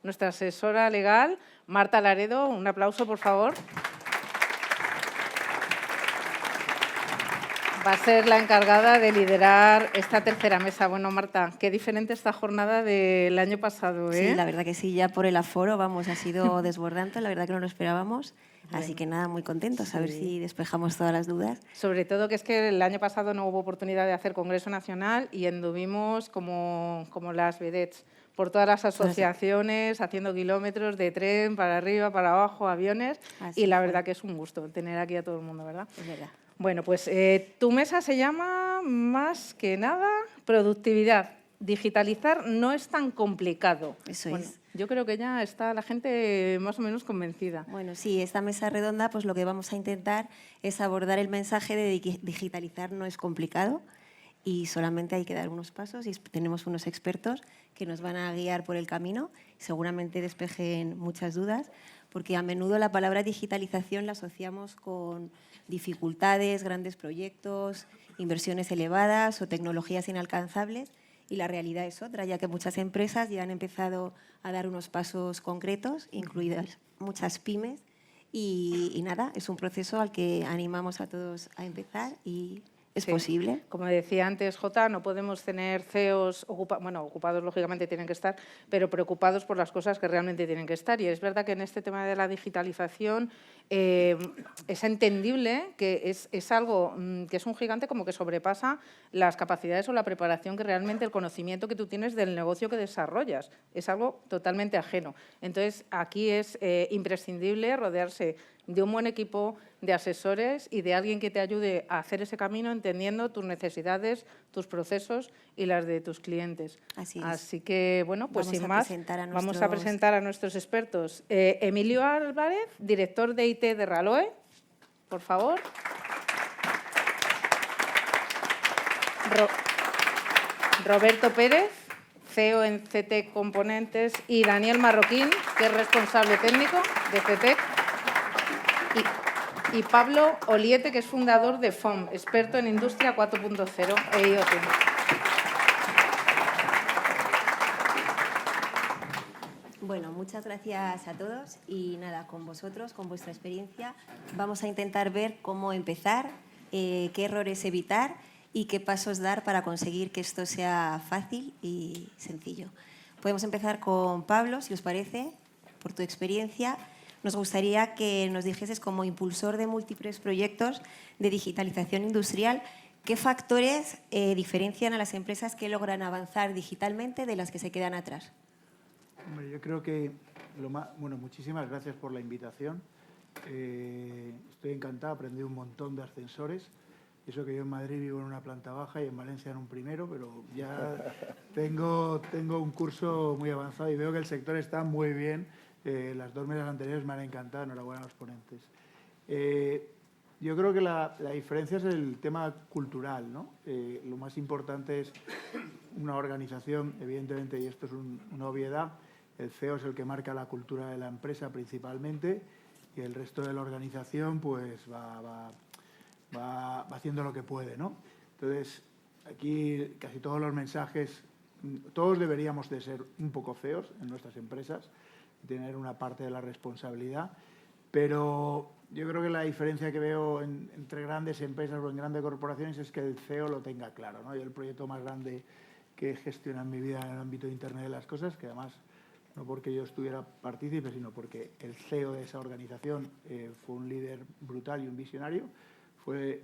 nuestra asesora legal, Marta Laredo. Un aplauso, por favor. Va a ser la encargada de liderar esta tercera mesa. Bueno, Marta, qué diferente esta jornada del año pasado, ¿eh? Sí, la verdad que sí, ya por el aforo, vamos, ha sido desbordante, la verdad que no lo esperábamos. Así que nada, muy contentos, Sí. a ver si despejamos todas las dudas. Sobre todo que es que el año pasado no hubo oportunidad de hacer Congreso Nacional y anduvimos como las vedettes por todas las asociaciones, haciendo kilómetros de tren para arriba, para abajo, aviones. Así y la fue. verdad que es un gusto tener aquí a todo el mundo, ¿verdad? Es verdad. Bueno, pues tu mesa se llama, más que nada, productividad. Digitalizar no es tan complicado. Eso es. Yo creo que ya está la gente más o menos convencida. Bueno, sí, esta mesa redonda, pues lo que vamos a intentar es abordar el mensaje de que digitalizar no es complicado y solamente hay que dar unos pasos y tenemos unos expertos que nos van a guiar por el camino. Seguramente despejen muchas dudas, porque a menudo la palabra digitalización la asociamos con dificultades, grandes proyectos, inversiones elevadas o tecnologías inalcanzables. Y la realidad es otra, ya que muchas empresas ya han empezado a dar unos pasos concretos, incluidas muchas pymes. Y nada, es un proceso al que animamos a todos a empezar y es posible. Como decía antes Jota, no podemos tener CEOs ocupados, lógicamente tienen que estar, pero preocupados por las cosas que realmente tienen que estar. Y es verdad que en este tema de la digitalización es entendible que es algo que es un gigante como que sobrepasa las capacidades o la preparación que realmente el conocimiento que tú tienes del negocio que desarrollas. Es algo totalmente ajeno. Entonces, aquí es imprescindible rodearse de un buen equipo de asesores y de alguien que te ayude a hacer ese camino entendiendo tus necesidades, tus procesos y las de tus clientes. Así que, bueno, pues sin más, vamos a presentar a nuestros expertos. Emilio Álvarez, director de IT de Raloe, por favor. Roberto Pérez, CEO en CETEC Componentes, y Daniel Marroquín, que es responsable técnico de CETEC. Y Pablo Oliete, que es fundador de FOM, experto en Industria 4.0 e IoT. Bueno, muchas gracias a todos y nada, con vosotros, con vuestra experiencia, vamos a intentar ver cómo empezar, qué errores evitar y qué pasos dar para conseguir que esto sea fácil y sencillo. Podemos empezar con Pablo, si os parece, por tu experiencia. Nos gustaría que nos dijeses, como impulsor de múltiples proyectos de digitalización industrial, ¿qué factores diferencian a las empresas que logran avanzar digitalmente de las que se quedan atrás? Hombre, yo creo que muchísimas gracias por la invitación. Estoy encantado, aprendí un montón de ascensores. Eso que yo en Madrid vivo en una planta baja y en Valencia en un primero, pero ya tengo un curso muy avanzado y veo que el sector está muy bien. Las dos mesas anteriores me han encantado, enhorabuena a los ponentes. Yo creo que la diferencia es el tema cultural, ¿no? Lo más importante es una organización, evidentemente, y esto es una obviedad, el CEO es el que marca la cultura de la empresa principalmente y el resto de la organización pues va haciendo lo que puede, ¿no? Entonces, aquí casi todos los mensajes, todos deberíamos de ser un poco CEOs en nuestras empresas, tener una parte de la responsabilidad, pero yo creo que la diferencia que veo entre grandes empresas o en grandes corporaciones es que el CEO lo tenga claro, ¿no? Yo el proyecto más grande que he gestionado en mi vida en el ámbito de Internet de las cosas, que además no porque yo estuviera partícipe, sino porque el CEO de esa organización fue un líder brutal y un visionario, fue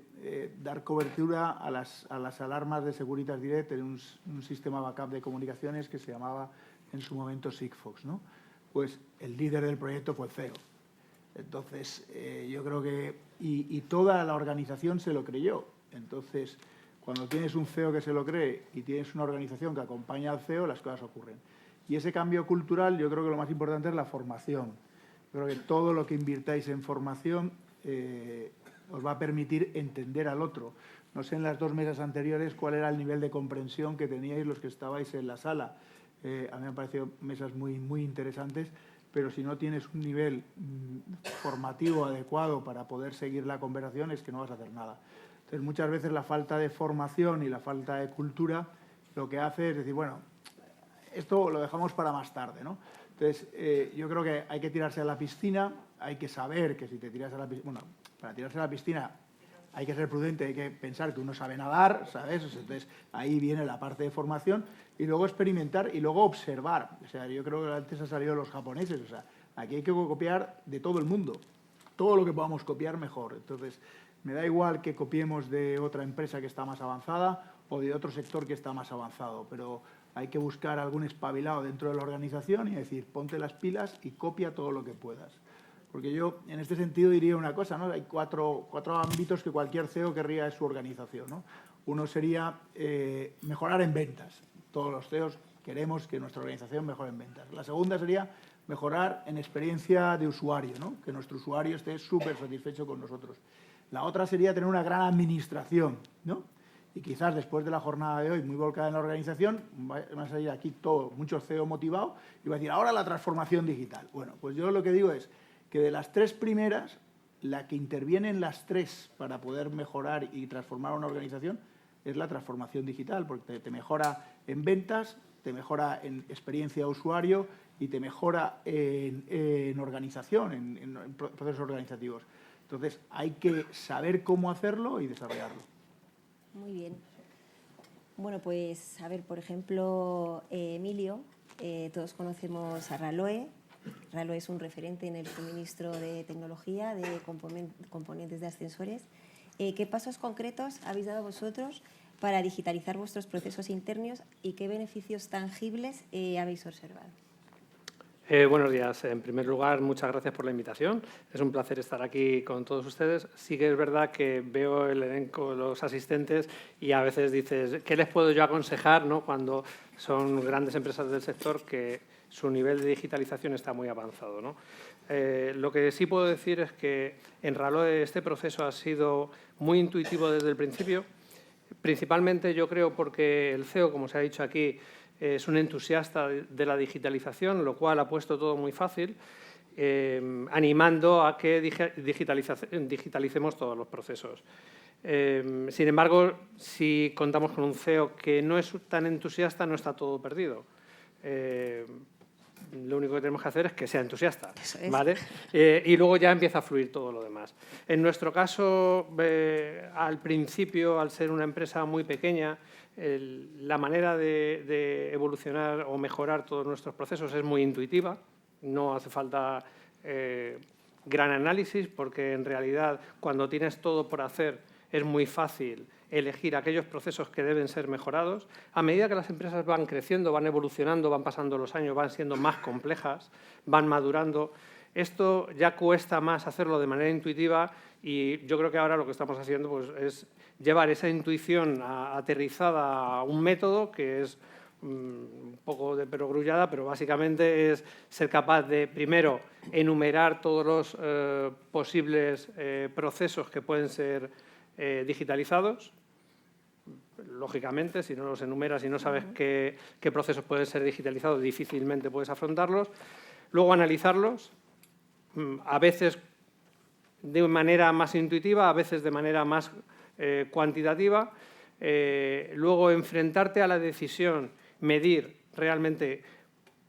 dar cobertura a las alarmas de Securitas Direct en un sistema backup de comunicaciones que se llamaba en su momento Sigfox, ¿no? Pues el líder del proyecto fue el CEO. Entonces, yo creo que... Y toda la organización se lo creyó. Entonces, cuando tienes un CEO que se lo cree y tienes una organización que acompaña al CEO, las cosas ocurren. Y ese cambio cultural, yo creo que lo más importante es la formación. Yo creo que todo lo que invirtáis en formación os va a permitir entender al otro. No sé en las dos mesas anteriores cuál era el nivel de comprensión que teníais los que estabais en la sala. A mí me han parecido mesas muy, muy interesantes, pero si no tienes un nivel formativo adecuado para poder seguir la conversación es que no vas a hacer nada. Entonces, muchas veces la falta de formación y la falta de cultura lo que hace es decir, bueno, esto lo dejamos para más tarde, ¿no? Entonces, yo creo que hay que tirarse a la piscina, hay que saber que si te tiras a la piscina, bueno, para tirarse a la piscina hay que ser prudente, hay que pensar que uno sabe nadar, ¿sabes? Entonces, ahí viene la parte de formación y luego experimentar y luego observar. O sea, yo creo que antes han salido los japoneses, o sea, aquí hay que copiar de todo el mundo. Todo lo que podamos copiar, mejor. Entonces, me da igual que copiemos de otra empresa que está más avanzada o de otro sector que está más avanzado, pero hay que buscar algún espabilado dentro de la organización y decir, ponte las pilas y copia todo lo que puedas. Porque yo, en este sentido, diría una cosa, ¿no? Hay cuatro ámbitos que cualquier CEO querría en su organización, ¿no? Uno sería mejorar en ventas. Todos los CEOs queremos que nuestra organización mejore en ventas. La segunda sería mejorar en experiencia de usuario, ¿no? Que nuestro usuario esté súper satisfecho con nosotros. La otra sería tener una gran administración, ¿no? Y quizás después de la jornada de hoy, muy volcada en la organización, van a salir aquí muchos CEO motivados y va a decir, ahora la transformación digital. Bueno, pues yo lo que digo es que de las tres primeras, la que interviene en las tres para poder mejorar y transformar una organización es la transformación digital, porque te mejora en ventas, te mejora en experiencia de usuario y te mejora en organización, en procesos organizativos. Entonces, hay que saber cómo hacerlo y desarrollarlo. Muy bien. Bueno, pues, a ver, por ejemplo, Emilio, todos conocemos a Raloe. Raloe es un referente en el suministro de tecnología, de componentes de ascensores. ¿Qué pasos concretos habéis dado vosotros para digitalizar vuestros procesos internos y qué beneficios tangibles habéis observado? Buenos días. En primer lugar, muchas gracias por la invitación. Es un placer estar aquí con todos ustedes. Sí que es verdad que veo el elenco de los asistentes y a veces dices, ¿qué les puedo yo aconsejar, ¿no? Cuando son grandes empresas del sector que su nivel de digitalización está muy avanzado, ¿no? Lo que sí puedo decir es que en Raloe este proceso ha sido muy intuitivo desde el principio, principalmente yo creo porque el CEO, como se ha dicho aquí, es un entusiasta de la digitalización, lo cual ha puesto todo muy fácil, animando a que digitalicemos todos los procesos. Sin embargo, si contamos con un CEO que no es tan entusiasta, no está todo perdido. Lo único que tenemos que hacer es que sea entusiasta, ¿vale? Y luego ya empieza a fluir todo lo demás. En nuestro caso, al principio, al ser una empresa muy pequeña, la manera de evolucionar o mejorar todos nuestros procesos es muy intuitiva. No hace falta gran análisis porque, en realidad, cuando tienes todo por hacer, es muy fácil elegir aquellos procesos que deben ser mejorados. A medida que las empresas van creciendo, van evolucionando, van pasando los años, van siendo más complejas, van madurando, esto ya cuesta más hacerlo de manera intuitiva y yo creo que ahora lo que estamos haciendo pues, es llevar esa intuición aterrizada a un método que es un poco de perogrullada, pero básicamente es ser capaz de, primero, enumerar todos los posibles procesos que pueden ser digitalizados. Lógicamente, si no los enumeras y no sabes qué procesos pueden ser digitalizados, difícilmente puedes afrontarlos. Luego, analizarlos, a veces de manera más intuitiva, a veces de manera más cuantitativa. Luego, enfrentarte a la decisión, medir realmente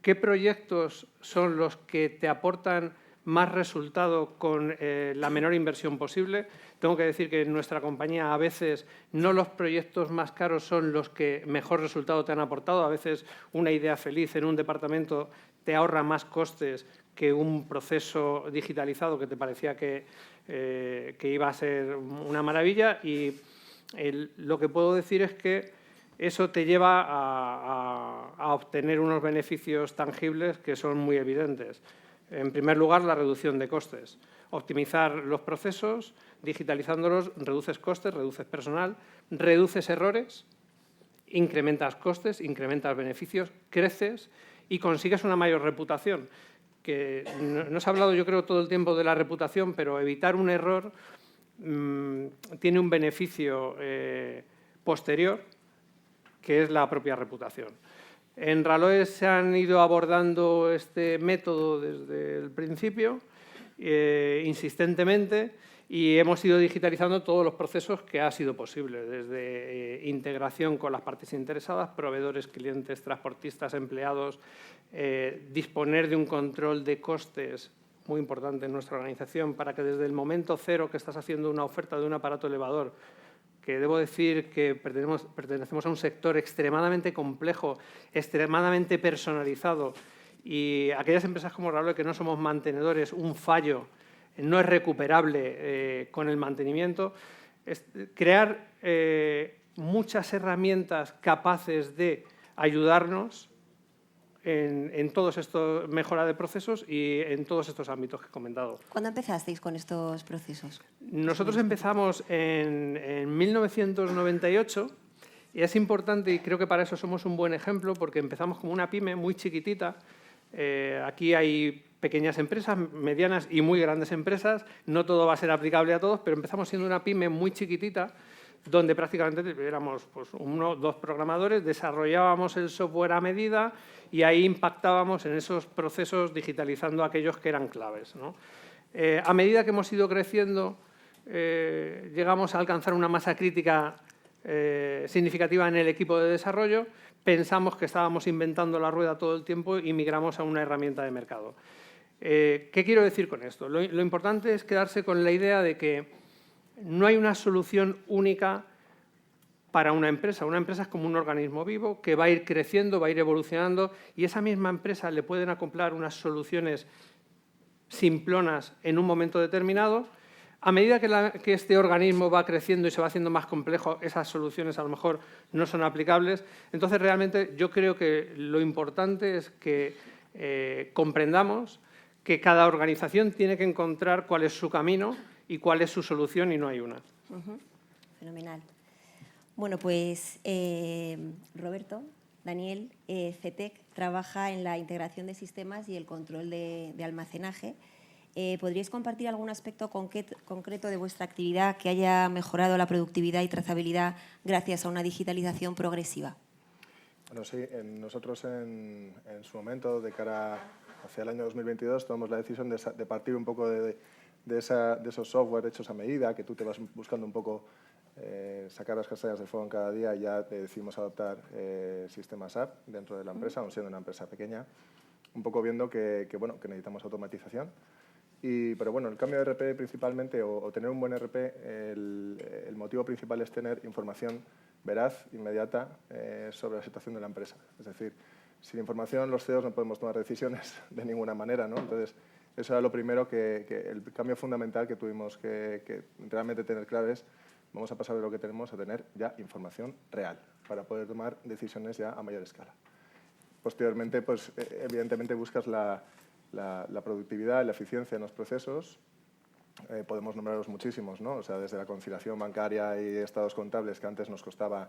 qué proyectos son los que te aportan más resultado con la menor inversión posible. Tengo que decir que en nuestra compañía a veces no los proyectos más caros son los que mejor resultado te han aportado. A veces una idea feliz en un departamento te ahorra más costes que un proceso digitalizado que te parecía que iba a ser una maravilla. Y lo que puedo decir es que eso te lleva a obtener unos beneficios tangibles que son muy evidentes. En primer lugar, la reducción de costes. Optimizar los procesos, digitalizándolos, reduces costes, reduces personal, reduces errores, incrementas costes, incrementas beneficios, creces y consigues una mayor reputación. Que no se ha hablado, yo creo, todo el tiempo de la reputación, pero evitar un error tiene un beneficio posterior, que es la propia reputación. En Raloe se han ido abordando este método desde el principio, insistentemente, y hemos ido digitalizando todos los procesos que ha sido posible, desde integración con las partes interesadas, proveedores, clientes, transportistas, empleados, disponer de un control de costes muy importante en nuestra organización para que desde el momento cero que estás haciendo una oferta de un aparato elevador, que debo decir que pertenecemos a un sector extremadamente complejo, extremadamente personalizado, y aquellas empresas como Raúl, que no somos mantenedores, un fallo no es recuperable con el mantenimiento, crear muchas herramientas capaces de ayudarnos en todos estos mejora de procesos y en todos estos ámbitos que he comentado. ¿Cuándo empezasteis con estos procesos? Nosotros empezamos en 1998 y es importante, y creo que para eso somos un buen ejemplo, porque empezamos como una pyme muy chiquitita. Aquí hay pequeñas empresas, medianas y muy grandes empresas. No todo va a ser aplicable a todos, pero empezamos siendo una pyme muy chiquitita, donde prácticamente éramos pues, 1 o 2 programadores, desarrollábamos el software a medida y ahí impactábamos en esos procesos digitalizando aquellos que eran claves, ¿no? A medida que hemos ido creciendo, llegamos a alcanzar una masa crítica significativa en el equipo de desarrollo, pensamos que estábamos inventando la rueda todo el tiempo y migramos a una herramienta de mercado. ¿Qué quiero decir con esto? Lo importante es quedarse con la idea de que no hay una solución única para una empresa. Una empresa es como un organismo vivo que va a ir creciendo, va a ir evolucionando y esa misma empresa le pueden acoplar unas soluciones simplonas en un momento determinado. A medida que este organismo va creciendo y se va haciendo más complejo, esas soluciones a lo mejor no son aplicables. Entonces, realmente yo creo que lo importante es que comprendamos que cada organización tiene que encontrar cuál es su camino y cuál es su solución y no hay una. Fenomenal. Bueno, pues Roberto, Daniel, CETEC trabaja en la integración de sistemas y el control de almacenaje. ¿Podríais compartir algún aspecto concreto de vuestra actividad que haya mejorado la productividad y trazabilidad gracias a una digitalización progresiva? Bueno, sí, nosotros en su momento, de cara hacia el año 2022, tomamos la decisión de partir un poco de esos software hechos a medida, que tú te vas buscando un poco sacar las castañas del fuego en cada día, y ya decidimos adoptar sistemas SAP dentro de la empresa, aun siendo una empresa pequeña, un poco viendo que necesitamos automatización. Pero bueno, el cambio de RP principalmente, o tener un buen RP, el motivo principal es tener información veraz, inmediata, sobre la situación de la empresa. Es decir, sin información los CEOs no podemos tomar decisiones de ninguna manera, ¿no? Entonces, eso era lo primero, el cambio fundamental que tuvimos que realmente tener claro es: vamos a pasar de lo que tenemos a tener ya información real para poder tomar decisiones ya a mayor escala. Posteriormente, pues, evidentemente buscas la productividad y la eficiencia en los procesos. Podemos nombrarlos muchísimos, ¿no? O sea, desde la conciliación bancaria y estados contables, que antes nos costaba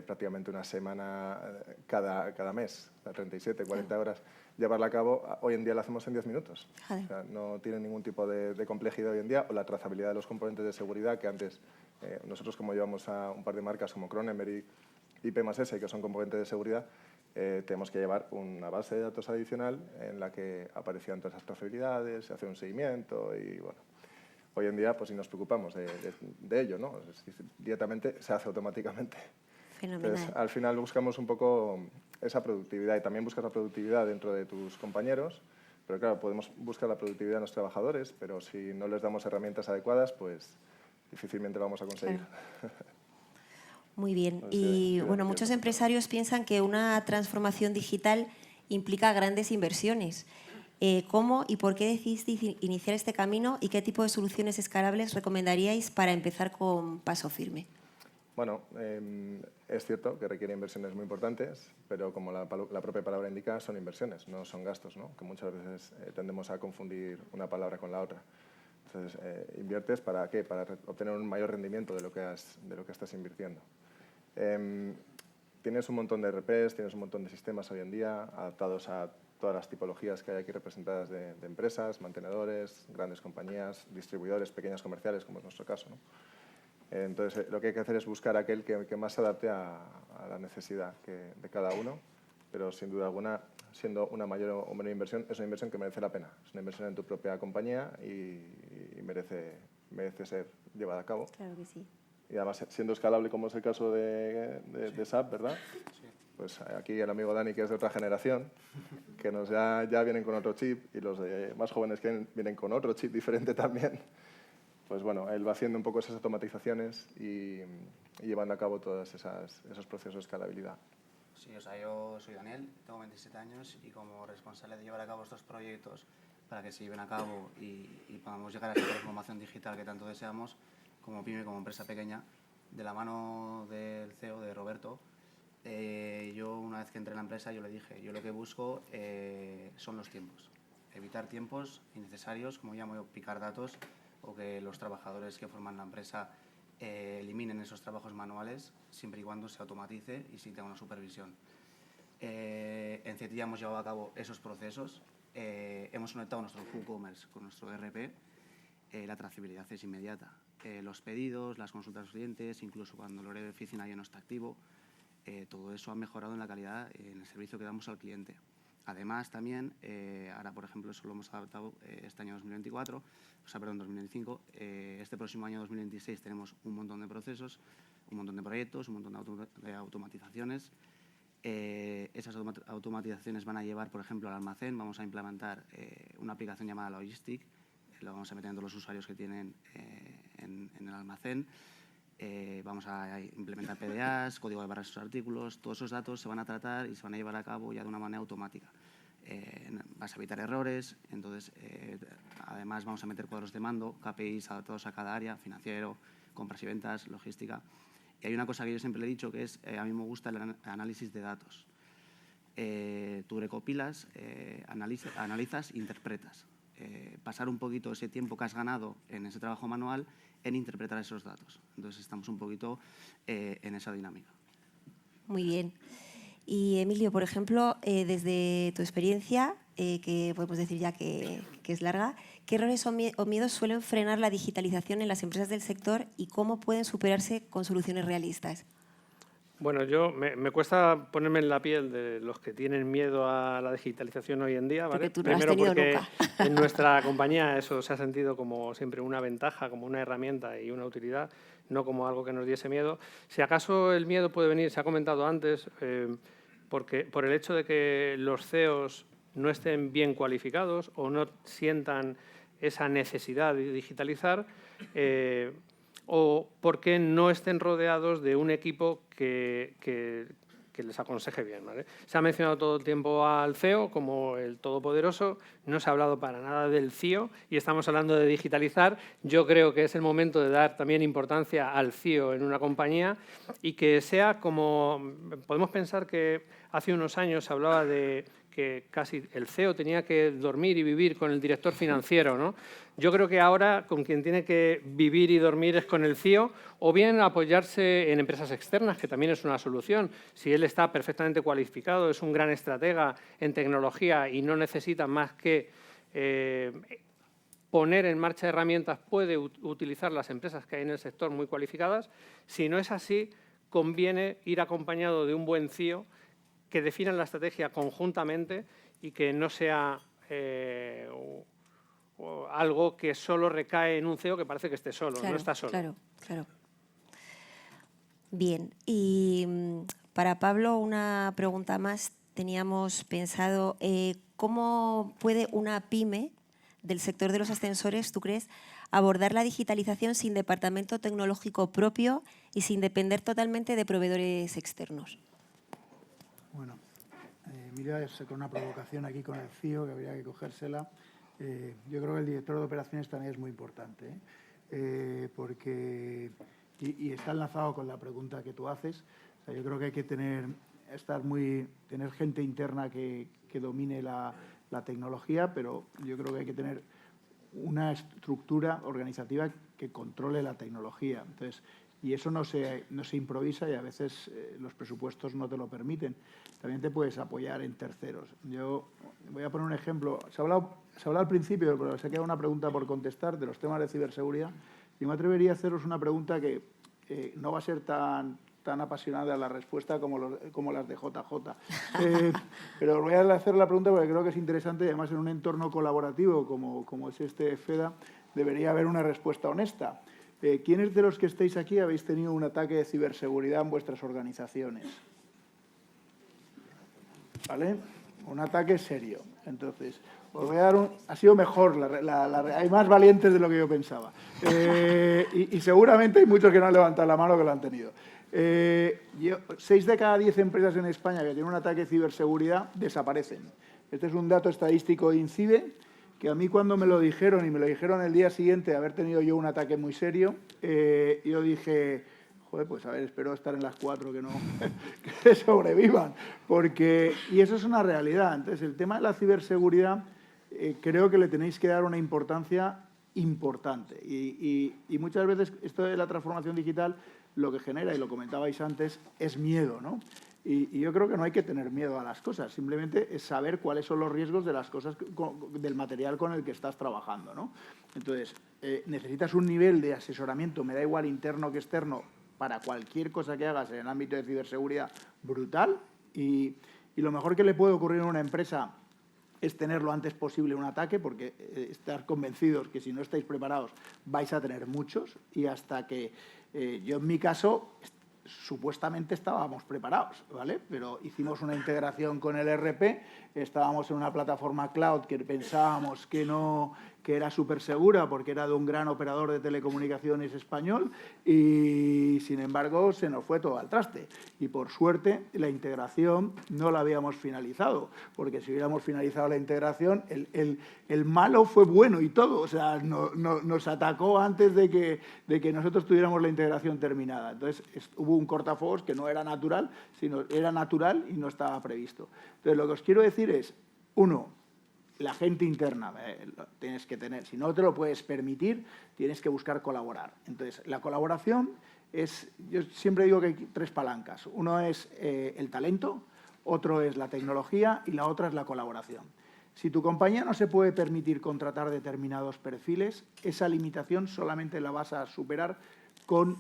prácticamente una semana cada mes, 37, 40 horas, llevarla a cabo, hoy en día la hacemos en 10 minutos. O sea, no tiene ningún tipo de complejidad hoy en día. O la trazabilidad de los componentes de seguridad, que antes nosotros, como llevamos a un par de marcas como Kronemer y P+S, que son componentes de seguridad, tenemos que llevar una base de datos adicional en la que aparecían todas esas trazabilidades, se hace un seguimiento y, bueno, hoy en día pues sí nos preocupamos de ello, ¿no? Directamente se hace automáticamente. Fenomenal. Entonces, al final buscamos un poco esa productividad, y también buscas la productividad dentro de tus compañeros, pero claro, podemos buscar la productividad de los trabajadores, pero si no les damos herramientas adecuadas, pues difícilmente lo vamos a conseguir. Claro. Muy bien. No sé, Y bueno, muchos empresarios piensan que una transformación digital implica grandes inversiones. ¿Cómo y por qué decidiste iniciar este camino y qué tipo de soluciones escalables recomendaríais para empezar con paso firme? Bueno, es cierto que requiere inversiones muy importantes, pero como la propia palabra indica, son inversiones, no son gastos, ¿no? Que muchas veces tendemos a confundir una palabra con la otra. Entonces, inviertes ¿para qué? Para obtener un mayor rendimiento de lo que estás invirtiendo. Tienes un montón de RPs, tienes un montón de sistemas hoy en día adaptados a todas las tipologías que hay aquí representadas de empresas, mantenedores, grandes compañías, distribuidores, pequeños comerciales, como es nuestro caso, ¿no? Entonces, lo que hay que hacer es buscar aquel que más se adapte a la necesidad de cada uno, pero sin duda alguna, siendo una mayor o menor inversión, es una inversión que merece la pena. Es una inversión en tu propia compañía y merece merece ser llevada a cabo. Claro que sí. Y además, siendo escalable como es el caso de SAP, ¿verdad? Pues aquí el amigo Dani, que es de otra generación, que ya vienen con otro chip, y los más jóvenes que vienen con otro chip diferente también. Pues bueno, él va haciendo un poco esas automatizaciones y llevando a cabo todos esos procesos de escalabilidad. Sí, o sea, yo soy Daniel, tengo 27 años y como responsable de llevar a cabo estos proyectos para que se lleven a cabo y podamos llegar a esa transformación digital que tanto deseamos, como pyme, como empresa pequeña, de la mano del CEO, de Roberto, yo una vez que entré en la empresa, yo le dije, yo lo que busco son los tiempos. Evitar tiempos innecesarios, como llamo yo, picar datos, o que los trabajadores que forman la empresa eliminen esos trabajos manuales, siempre y cuando se automatice y si tenga una supervisión. En Cetilla hemos llevado a cabo esos procesos, hemos conectado nuestro WooCommerce con nuestro ERP, la trazabilidad es inmediata. Los pedidos, las consultas a los clientes, incluso cuando el horario de oficina ya no está activo, todo eso ha mejorado en la calidad en el servicio que damos al cliente. Además, también, ahora, por ejemplo, eso lo hemos adaptado este año 2024, 2025. Este próximo año 2026 tenemos un montón de procesos, un montón de proyectos, un montón de automatizaciones. Esas automatizaciones van a llevar, por ejemplo, al almacén. Vamos a implementar una aplicación llamada Logistic. Lo vamos a meter en todos los usuarios que tienen en el almacén. Vamos a implementar PDAs, código de barras de esos artículos. Todos esos datos se van a tratar y se van a llevar a cabo ya de una manera automática. Vas a evitar errores. Entonces, además, vamos a meter cuadros de mando, KPIs adaptados a cada área, financiero, compras y ventas, logística. Y hay una cosa que yo siempre le he dicho, que es, a mí me gusta el análisis de datos. Tú recopilas, analizas, interpretas. Pasar un poquito ese tiempo que has ganado en ese trabajo manual en interpretar esos datos. Entonces, estamos un poquito en esa dinámica. Muy bien. Y, Emilio, por ejemplo, desde tu experiencia, que podemos decir ya que es larga, ¿qué errores o miedos suelen frenar la digitalización en las empresas del sector y cómo pueden superarse con soluciones realistas? Bueno, me cuesta ponerme en la piel de los que tienen miedo a la digitalización hoy en día, ¿vale? Porque tú no lo has tenido porque nunca. en nuestra compañía eso se ha sentido como siempre una ventaja, como una herramienta y una utilidad, no como algo que nos diese miedo. Si acaso el miedo puede venir, se ha comentado antes, por el hecho de que los CEOs no estén bien cualificados o no sientan esa necesidad de digitalizar, o porque no estén rodeados de un equipo que les aconseje bien, ¿vale? Se ha mencionado todo el tiempo al CEO como el todopoderoso, no se ha hablado para nada del CIO y estamos hablando de digitalizar. Yo creo que es el momento de dar también importancia al CIO en una compañía y que sea como... Podemos pensar que hace unos años se hablaba de que casi el CEO tenía que dormir y vivir con el director financiero, ¿no? Yo creo que ahora con quien tiene que vivir y dormir es con el CIO, o bien apoyarse en empresas externas, que también es una solución. Si él está perfectamente cualificado, es un gran estratega en tecnología y no necesita más que poner en marcha herramientas, puede utilizar las empresas que hay en el sector muy cualificadas. Si no es así, conviene ir acompañado de un buen CIO que definan la estrategia conjuntamente y que no sea algo que solo recae en un CEO que parece que esté solo, Claro, no está solo. Claro. Bien, y para Pablo una pregunta más. Teníamos pensado, ¿cómo puede una pyme del sector de los ascensores, tú crees, abordar la digitalización sin departamento tecnológico propio y sin depender totalmente de proveedores externos? Bueno, Emilia sacó una provocación aquí con el CIO que habría que cogérsela. Yo creo que el director de operaciones también es muy importante, porque y está enlazado con la pregunta que tú haces. O sea, yo creo que hay que tener gente interna que domine la tecnología, pero yo creo que hay que tener una estructura organizativa que controle la tecnología. Entonces, y eso no se improvisa y a veces los presupuestos no te lo permiten. También te puedes apoyar en terceros. Yo voy a poner un ejemplo. Se ha hablado al principio, pero se ha quedado una pregunta por contestar de los temas de ciberseguridad. Y me atrevería a haceros una pregunta que no va a ser tan apasionada la respuesta como las de JJ. Pero voy a hacer la pregunta porque creo que es interesante, y además en un entorno colaborativo como es este FEDA, debería haber una respuesta honesta. ¿Quiénes de los que estáis aquí habéis tenido un ataque de ciberseguridad en vuestras organizaciones? ¿Vale? Un ataque serio. Entonces, os voy a dar ha sido mejor, hay más valientes de lo que yo pensaba. Y seguramente hay muchos que no han levantado la mano que lo han tenido. 6 de cada 10 empresas en España que tienen un ataque de ciberseguridad desaparecen. Este es un dato estadístico de INCIBE, que a mí cuando me lo dijeron, y me lo dijeron el día siguiente de haber tenido yo un ataque muy serio, yo dije, joder, pues a ver, espero estar en las 4 que no que sobrevivan. Y eso es una realidad. Entonces, el tema de la ciberseguridad creo que le tenéis que dar una importancia importante. Y muchas veces esto de la transformación digital lo que genera, y lo comentabais antes, es miedo, ¿no? Y yo creo que no hay que tener miedo a las cosas, simplemente es saber cuáles son los riesgos de las cosas, del material con el que estás trabajando, ¿no? Entonces, necesitas un nivel de asesoramiento, me da igual interno que externo, para cualquier cosa que hagas en el ámbito de ciberseguridad brutal, y lo mejor que le puede ocurrir a una empresa es tener lo antes posible un ataque, porque estar convencidos que si no estáis preparados vais a tener muchos, y hasta que yo en mi caso supuestamente estábamos preparados, ¿vale? Pero hicimos una integración con el ERP, estábamos en una plataforma cloud que pensábamos que era súper segura porque era de un gran operador de telecomunicaciones español, y sin embargo se nos fue todo al traste. Y por suerte la integración no la habíamos finalizado, porque si hubiéramos finalizado la integración, el malo fue bueno y todo, o sea, nos atacó antes de que nosotros tuviéramos la integración terminada. Entonces hubo un cortafuegos que no era natural, sino era natural y no estaba previsto. Entonces lo que os quiero decir es, uno, la gente interna tienes que tener. Si no te lo puedes permitir, tienes que buscar colaborar. Entonces, la colaboración yo siempre digo que hay 3 palancas. Uno es el talento, otro es la tecnología y la otra es la colaboración. Si tu compañía no se puede permitir contratar determinados perfiles, esa limitación solamente la vas a superar con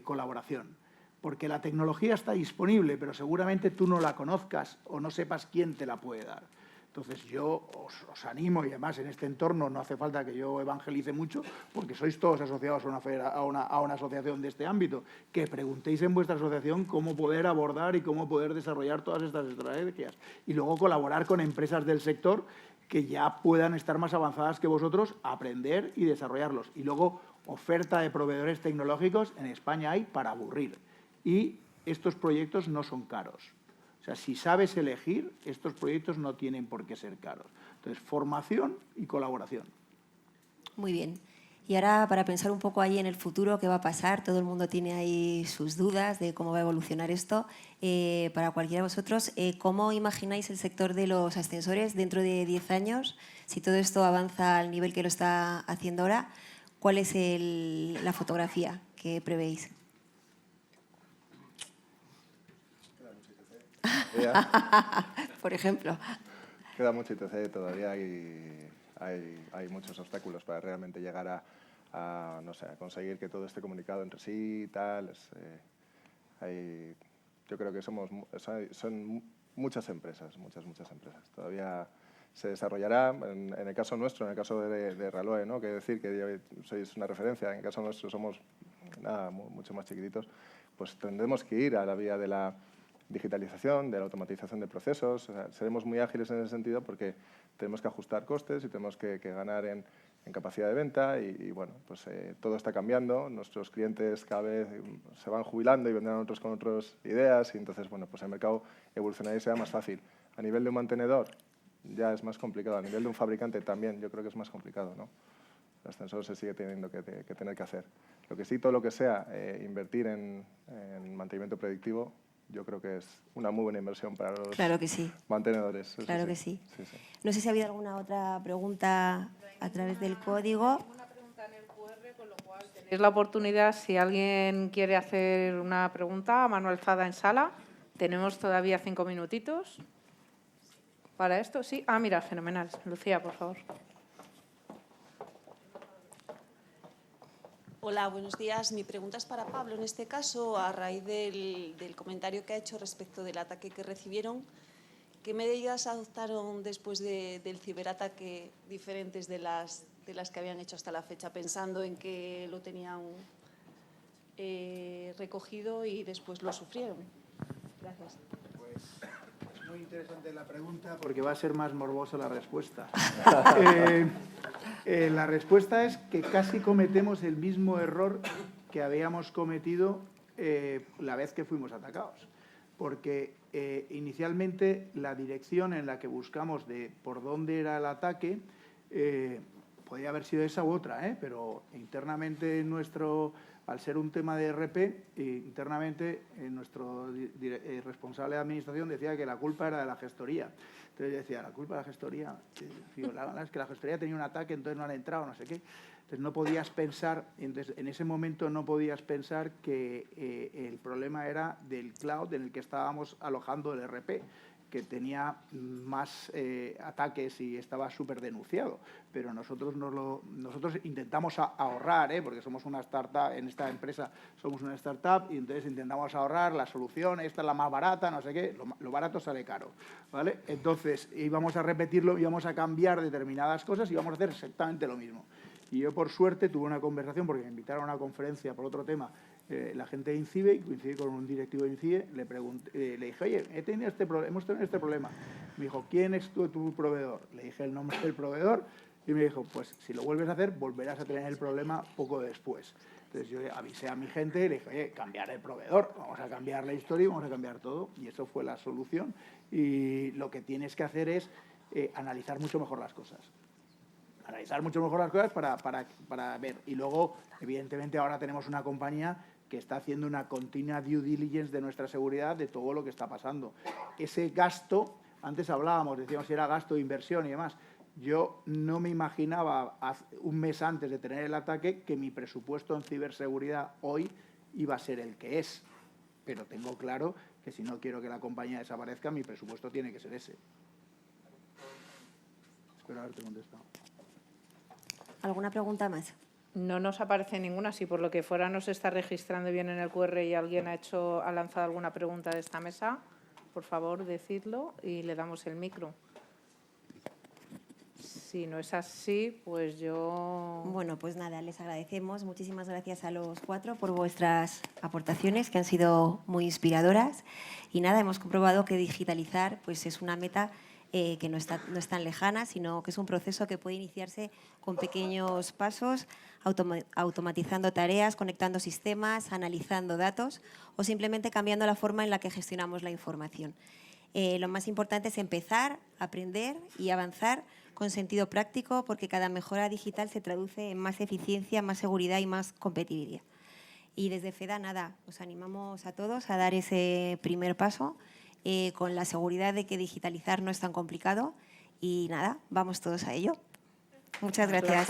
colaboración. Porque la tecnología está disponible, pero seguramente tú no la conozcas o no sepas quién te la puede dar. Entonces, yo os animo, y además en este entorno no hace falta que yo evangelice mucho, porque sois todos asociados a una asociación de este ámbito, que preguntéis en vuestra asociación cómo poder abordar y cómo poder desarrollar todas estas estrategias. Y luego colaborar con empresas del sector que ya puedan estar más avanzadas que vosotros, aprender y desarrollarlos. Y luego, oferta de proveedores tecnológicos en España hay para aburrir. Y estos proyectos no son caros. O sea, si sabes elegir, estos proyectos no tienen por qué ser caros. Entonces, formación y colaboración. Muy bien. Y ahora, para pensar un poco ahí en el futuro, qué va a pasar, todo el mundo tiene ahí sus dudas de cómo va a evolucionar esto. Para cualquiera de vosotros, ¿cómo imagináis el sector de los ascensores dentro de 10 años? Si todo esto avanza al nivel que lo está haciendo ahora, ¿cuál es la fotografía que prevéis? Por ejemplo. Queda mucho ITC, todavía hay muchos obstáculos para realmente llegar a conseguir que todo esté comunicado entre sí y tal. Yo creo que son muchas empresas, muchas empresas. Todavía se desarrollará, en el caso nuestro, en el caso de Raloe, ¿no? Que decir que sois una referencia, en el caso nuestro somos mucho más chiquititos, pues tendremos que ir a la vía de la digitalización, de la automatización de procesos. O sea, seremos muy ágiles en ese sentido porque tenemos que ajustar costes y tenemos que ganar en capacidad de venta y bueno, pues todo está cambiando. Nuestros clientes cada vez se van jubilando y vendrán otros con otras ideas y entonces, bueno, pues el mercado evolucionará y será más fácil. A nivel de un mantenedor ya es más complicado. A nivel de un fabricante también yo creo que es más complicado, ¿no? El ascensor se sigue teniendo que tener que hacer. Lo que sí, todo lo que sea invertir en mantenimiento predictivo, yo creo que es una muy buena inversión para los mantenedores. Claro que sí. Sí, sí. No sé si ha habido alguna otra pregunta a través del código. Una pregunta en el QR, con lo cual tenéis la oportunidad, si alguien quiere hacer una pregunta a mano alzada en sala, tenemos todavía 5 minutitos para esto. ¿Sí? Ah, mira, fenomenal. Lucía, por favor. Hola, buenos días. Mi pregunta es para Pablo. En este caso, a raíz del comentario que ha hecho respecto del ataque que recibieron, ¿qué medidas adoptaron después del ciberataque diferentes de las que habían hecho hasta la fecha, pensando en que lo tenían recogido y después lo sufrieron? Gracias. Pues es muy interesante la pregunta porque va a ser más morbosa la respuesta. La respuesta es que casi cometemos el mismo error que habíamos cometido la vez que fuimos atacados. Porque inicialmente la dirección en la que buscamos de por dónde era el ataque podría haber sido esa u otra, pero internamente al ser un tema de RP, internamente nuestro responsable de administración decía que la culpa era de la gestoría. Entonces yo decía, la culpa de la gestoría, la verdad es que la gestoría tenía un ataque, entonces no han entrado, no sé qué. Entonces no podías pensar, en ese momento no podías pensar que el problema era del cloud en el que estábamos alojando el RP, que tenía más ataques y estaba súper denunciado. Pero nosotros intentamos ahorrar, porque somos una startup, en esta empresa somos una startup, y entonces intentamos ahorrar la solución, esta es la más barata, no sé qué, lo barato sale caro, ¿vale? Entonces íbamos a repetirlo, íbamos a cambiar determinadas cosas y íbamos a hacer exactamente lo mismo. Y yo, por suerte, tuve una conversación, porque me invitaron a una conferencia por otro tema, la gente de INCIBE, y coincidí con un directivo de INCIBE, le dije, oye, hemos tenido este problema. Me dijo, ¿quién es tu proveedor? Le dije el nombre del proveedor y me dijo, pues si lo vuelves a hacer, volverás a tener el problema poco después. Entonces yo avisé a mi gente y le dije, oye, cambiar el proveedor, vamos a cambiar la historia y vamos a cambiar todo. Y eso fue la solución. Y lo que tienes que hacer es analizar mucho mejor las cosas. Analizar mucho mejor las cosas para ver. Y luego, evidentemente, ahora tenemos una compañía que está haciendo una continua due diligence de nuestra seguridad, de todo lo que está pasando. Ese gasto, antes hablábamos, decíamos si era gasto de inversión y demás. Yo no me imaginaba un mes antes de tener el ataque que mi presupuesto en ciberseguridad hoy iba a ser el que es. Pero tengo claro que si no quiero que la compañía desaparezca, mi presupuesto tiene que ser ese. Espero haberte contestado. ¿Alguna pregunta más? No nos aparece ninguna. Si por lo que fuera no se está registrando bien en el QR y alguien ha lanzado alguna pregunta de esta mesa, por favor, decidlo y le damos el micro. Si no es así, pues yo... Bueno, pues nada, les agradecemos. Muchísimas gracias a los 4 por vuestras aportaciones, que han sido muy inspiradoras. Y nada, hemos comprobado que digitalizar pues, es una meta que no es tan lejana, sino que es un proceso que puede iniciarse con pequeños pasos, automatizando tareas, conectando sistemas, analizando datos o simplemente cambiando la forma en la que gestionamos la información. Lo más importante es empezar, aprender y avanzar con sentido práctico, porque cada mejora digital se traduce en más eficiencia, más seguridad y más competitividad. Y desde FEDA, nada, os animamos a todos a dar ese primer paso con la seguridad de que digitalizar no es tan complicado y nada, vamos todos a ello. Muchas gracias.